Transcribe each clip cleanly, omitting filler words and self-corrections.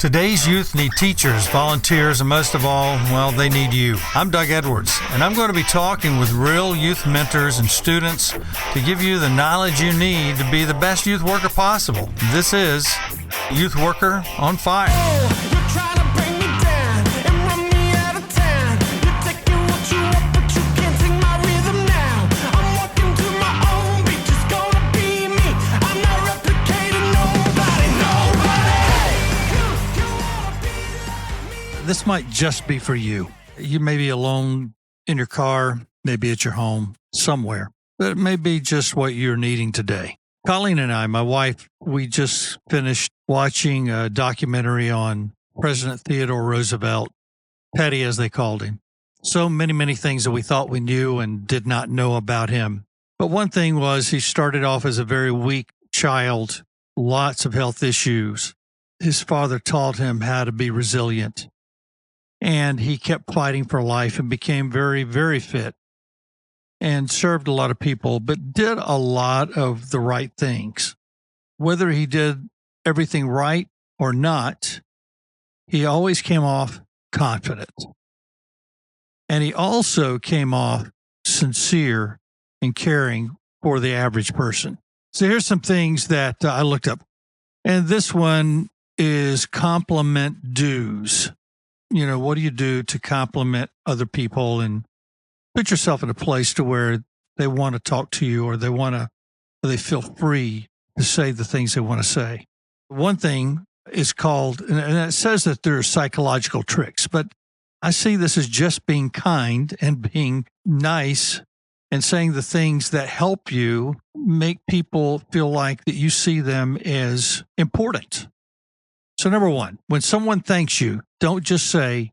Today's youth need teachers, volunteers, and most of all, well, they need you. I'm Doug Edwards, and I'm going to be talking with real youth mentors and students to give you the knowledge you need to be the best youth worker possible. This is Youth Worker on Fire. This might just be for you. You may be alone in your car, maybe at your home, somewhere, but it may be just what you're needing today. Colleen and I, my wife, we just finished watching a documentary on President Theodore Roosevelt, Petty as they called him. So many things that we thought we knew and did not know about him. But one thing was he started off as a very weak child, lots of health issues. His father taught him how to be resilient. And he kept fighting for life and became very fit and served a lot of people, but did a lot of the right things. Whether he did everything right or not, he always came off confident. And he also came off sincere and caring for the average person. So here's some things that I looked up. And this one is compliment dues. You know, what do you do to compliment other people and put yourself in a place to where they want to talk to you or they feel free to say the things they want to say? One thing is called, and it says that there are psychological tricks, but I see this as just being kind and being nice and saying the things that help you make people feel like that you see them as important. So number one, when someone thanks you, don't just say,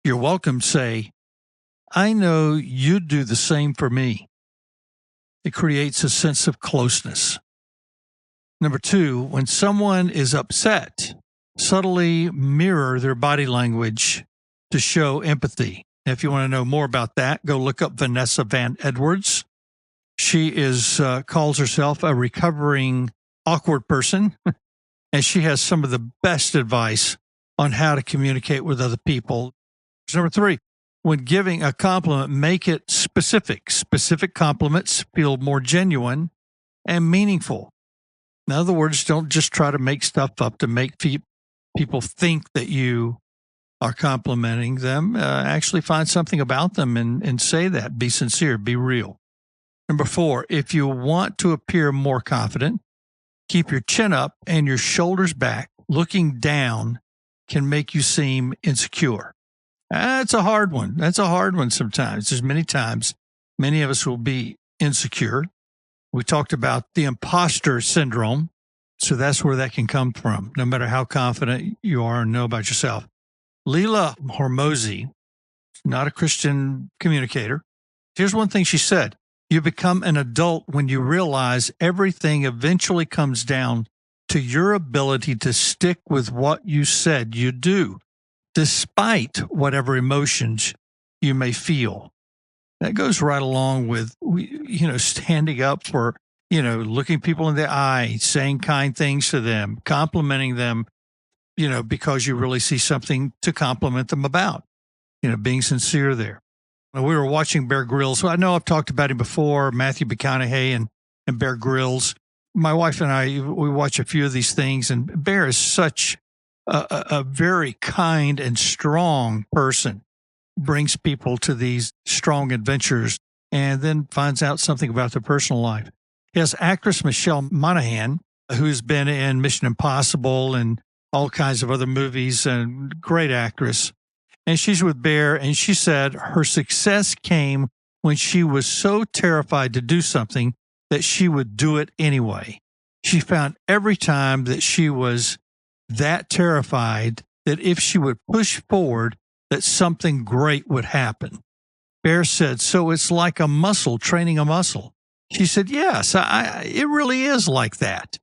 "You're welcome." Say, "I know you do the same for me." It creates a sense of closeness. Number two, when someone is upset, subtly mirror their body language to show empathy. If you want to know more about that, go look up Vanessa Van Edwards. She calls herself a recovering awkward person. And she has some of the best advice on how to communicate with other people. Number three, when giving a compliment, make it specific. Specific compliments feel more genuine and meaningful. In other words, don't just try to make stuff up to make people think that you are complimenting them. Actually find something about them and say that. Be sincere, be real. Number four, if you want to appear more confident, keep your chin up and your shoulders back. Looking down can make you seem insecure. That's a hard one. That's a hard one sometimes. There's many times many of us will be insecure. We talked about the imposter syndrome. So that's where that can come from, no matter how confident you are and know about yourself. Leila Hormozi, not a Christian communicator. Here's one thing she said. You become an adult when you realize everything eventually comes down to your ability to stick with what you said you do, despite whatever emotions you may feel. That goes right along with, standing up for, looking people in the eye, saying kind things to them, complimenting them, because you really see something to compliment them about, being sincere there. We were watching Bear Grylls. I know I've talked about him before, Matthew McConaughey and Bear Grylls. My wife and I, we watch a few of these things, and Bear is such a very kind and strong person, brings people to these strong adventures, and then finds out something about their personal life. He has actress Michelle Monaghan, who's been in Mission Impossible and all kinds of other movies, and great actress. And she's with Bear, and she said her success came when she was so terrified to do something that she would do it anyway. She found every time that she was that terrified that if she would push forward, that something great would happen. Bear said, so it's like a muscle, training a muscle. She said, yes, it really is like that.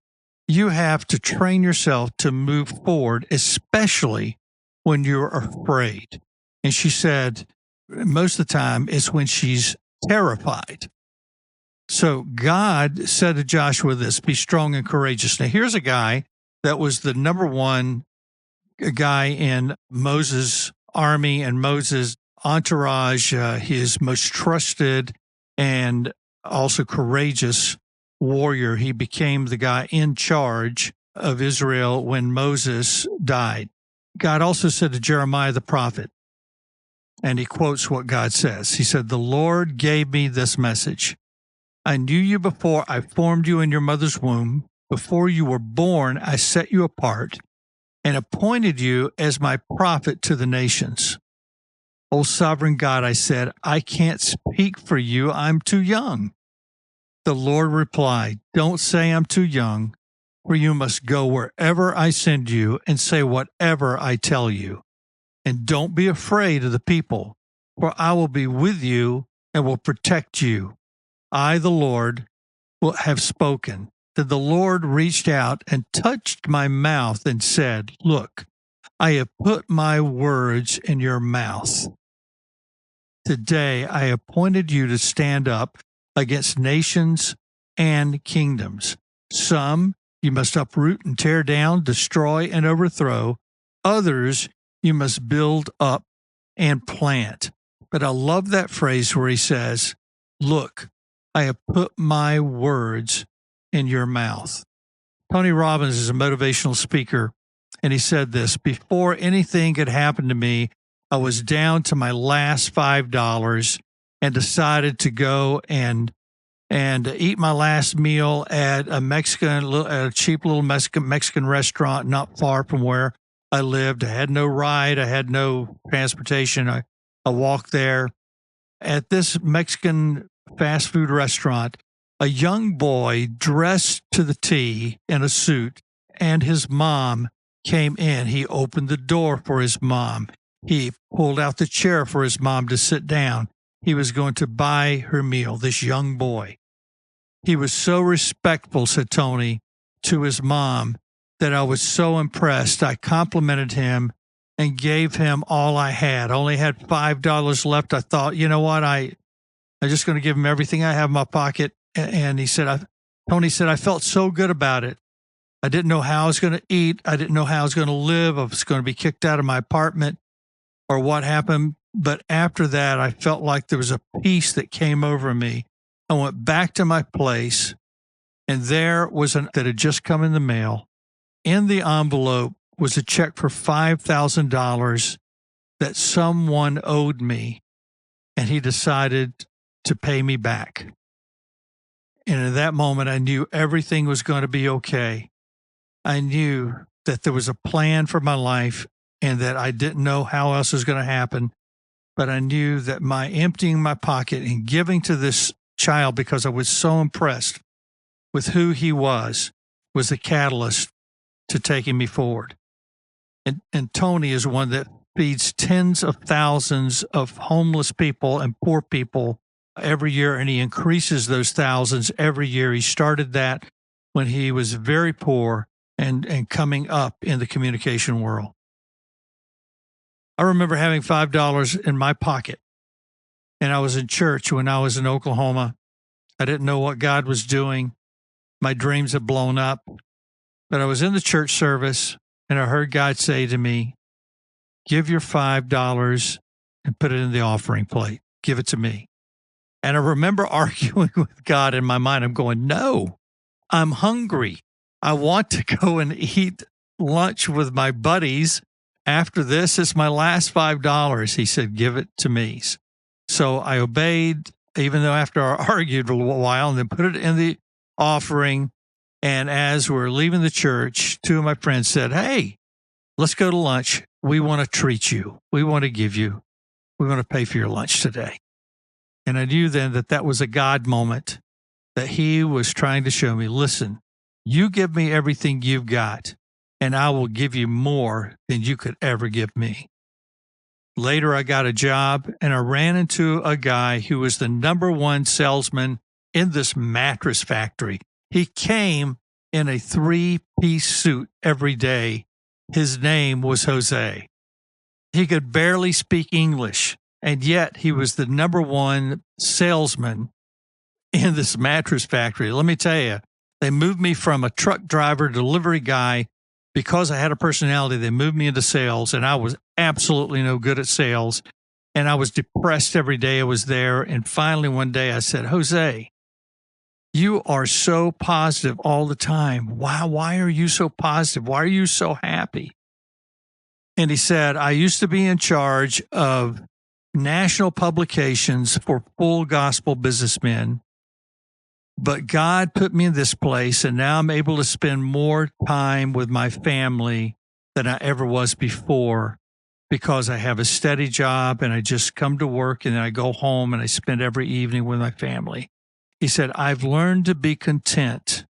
You have to train yourself to move forward, especially when you're afraid. And she said, most of the time it's when she's terrified. So God said to Joshua this, be strong and courageous. Now here's a guy that was the number one a guy in Moses' army and Moses' entourage, his most trusted and also courageous warrior. He became the guy in charge of Israel when Moses died. God also said to Jeremiah the prophet, and he quotes what God says. He said, "The Lord gave me this message. I knew you before I formed you in your mother's womb. Before you were born, I set you apart and appointed you as my prophet to the nations. O sovereign God," I said, "I can't speak for you. I'm too young." The Lord replied, "Don't say I'm too young, for you must go wherever I send you and say whatever I tell you. And don't be afraid of the people, for I will be with you and will protect you. I, the Lord, will have spoken." Then the Lord reached out and touched my mouth and said, "Look, I have put my words in your mouth. Today I appointed you to stand up against nations and kingdoms. Some you must uproot and tear down, destroy and overthrow. Others you must build up and plant." But I love that phrase where he says, "Look, I have put my words in your mouth." Tony Robbins is a motivational speaker, and he said this: "Before anything could happen to me, I was down to my last $5 and decided to go and eat my last meal at a cheap little Mexican restaurant not far from where I lived. I had no ride. I had no transportation. I walked there. At this Mexican fast food restaurant, a young boy dressed to the T in a suit and his mom came in. He opened the door for his mom. He pulled out the chair for his mom to sit down. He was going to buy her meal, this young boy. He was so respectful," said Tony, "to his mom that I was so impressed. I complimented him and gave him all I had. I only had $5 left. I thought, you know what, I'm just going to give him everything I have in my pocket." And he said, Tony said, "I felt so good about it. I didn't know how I was going to eat. I didn't know how I was going to live. I was going to be kicked out of my apartment or what happened. But after that, I felt like there was a peace that came over me. I went back to my place, and there was that had just come in the mail. In the envelope was a check for $5,000 that someone owed me, and he decided to pay me back. And in that moment, I knew everything was going to be okay. I knew that there was a plan for my life and that I didn't know how else it was going to happen. But I knew that my emptying my pocket and giving to this child, because I was so impressed with who he was the catalyst to taking me forward. And Tony is one that feeds tens of thousands of homeless people and poor people every year, and he increases those thousands every year. He started that when he was very poor and coming up in the communication world. I remember having $5 in my pocket, and I was in church when I was in Oklahoma. I didn't know what God was doing. My dreams had blown up, but I was in the church service, and I heard God say to me, "Give your $5 and put it in the offering plate. Give it to me." And I remember arguing with God in my mind. I'm going, "No, I'm hungry. I want to go and eat lunch with my buddies. After this, it's my last $5. He said, "Give it to me." So I obeyed, even though after I argued a little while, and then put it in the offering. And as we're leaving the church, two of my friends said, "Hey, let's go to lunch. We want to treat you. We want to pay for your lunch today." And I knew then that that was a God moment, that he was trying to show me, listen, you give me everything you've got, and I will give you more than you could ever give me. Later, I got a job, and I ran into a guy who was the #1 salesman in this mattress factory. He came in a 3-piece suit every day. His name was Jose. He could barely speak English, and yet he was the #1 salesman in this mattress factory. Let me tell you, they moved me from a truck driver, delivery guy, because I had a personality, they moved me into sales, and I was absolutely no good at sales. And I was depressed every day I was there. And finally, one day I said, Jose, you are so positive all the time. Why are you so positive? Why are you so happy? And he said, I used to be in charge of national publications for full gospel businessmen, but God put me in this place, and now I'm able to spend more time with my family than I ever was before, because I have a steady job and I just come to work and then I go home and I spend every evening with my family. He said, I've learned to be content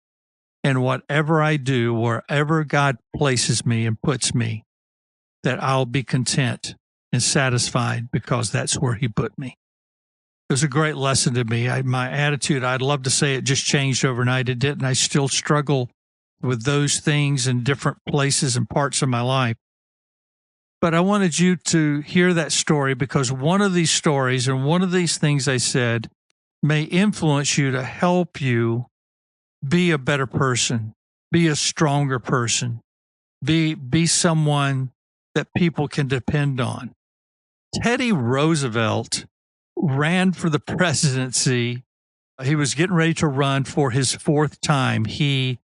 in whatever I do, wherever God places me and puts me, that I'll be content and satisfied because that's where he put me. It was a great lesson to me. My attitude, I'd love to say it just changed overnight. It didn't. I still struggle with those things in different places and parts of my life. But I wanted you to hear that story, because one of these stories and one of these things I said may influence you to help you be a better person, be a stronger person, be someone that people can depend on. Teddy Roosevelt ran for the presidency. He was getting ready to run for his fourth time. He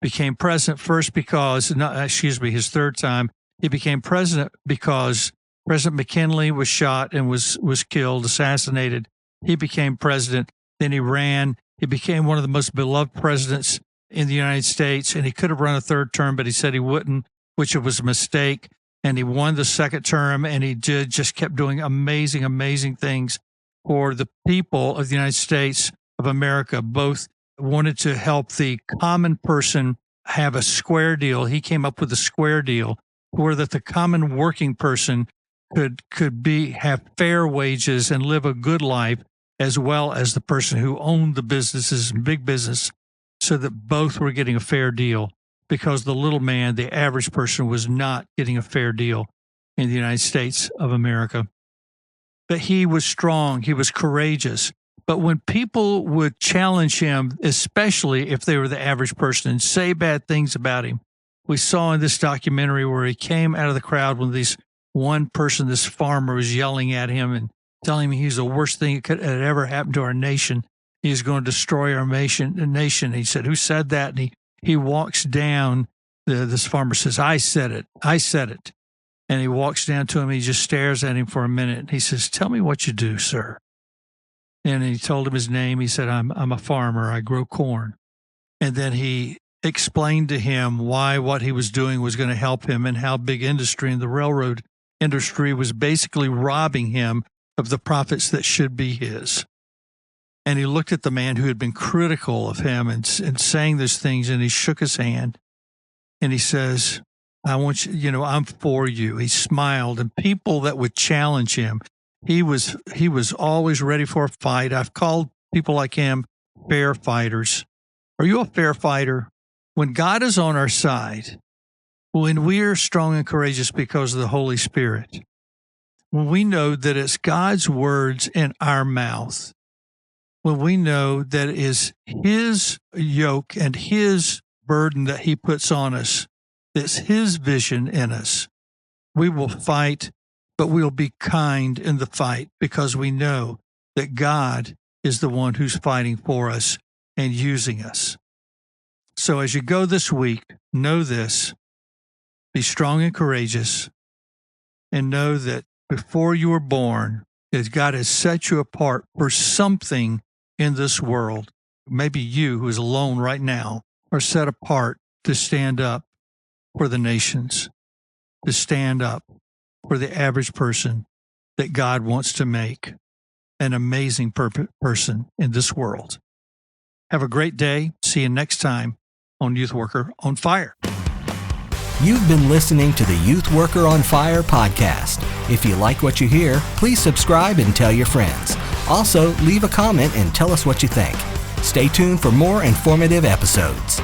became president first his third time. He became president because President McKinley was shot and was killed, assassinated. He became president. Then he ran. He became one of the most beloved presidents in the United States, and he could have run a third term, but he said he wouldn't, which was a mistake. And he won the second term, and he just kept doing amazing, amazing things for the people of the United States of America. Both wanted to help the common person have a square deal. He came up with a square deal where that the common working person could have fair wages and live a good life, as well as the person who owned the businesses and big business, so that both were getting a fair deal, because the little man, the average person, was not getting a fair deal in the United States of America. But he was strong. He was courageous. But when people would challenge him, especially if they were the average person, and say bad things about him, we saw in this documentary where he came out of the crowd when this farmer was yelling at him and telling him he's the worst thing that could have ever happened to our nation. He's going to destroy our nation. He said, who said that? And he walks down. This farmer says, I said it. I said it. And he walks down to him. He just stares at him for a minute. He says, tell me what you do, sir. And he told him his name. He said, I'm a farmer. I grow corn. And then he explained to him why what he was doing was going to help him, and how big industry and the railroad industry was basically robbing him of the profits that should be his. And he looked at the man who had been critical of him and saying those things, and he shook his hand and he says, I want you, I'm for you. He smiled, and people that would challenge him, he was always ready for a fight. I've called people like him fair fighters. Are you a fair fighter? When God is on our side, when we are strong and courageous because of the Holy Spirit, when we know that it's God's words in our mouth, when we know that it is his yoke and his burden that he puts on us, that's his vision in us, we will fight, but we'll be kind in the fight, because we know that God is the one who's fighting for us and using us. So as you go this week, know this: be strong and courageous, and know that before you were born, that God has set you apart for something in this world. Maybe you, who is alone right now, are set apart to stand up for the nations, to stand up for the average person that God wants to make an amazing person in this world. Have a great day. See you next time on Youth Worker on Fire. You've been listening to the Youth Worker on Fire podcast. If you like what you hear, please subscribe and tell your friends. Also, leave a comment and tell us what you think. Stay tuned for more informative episodes.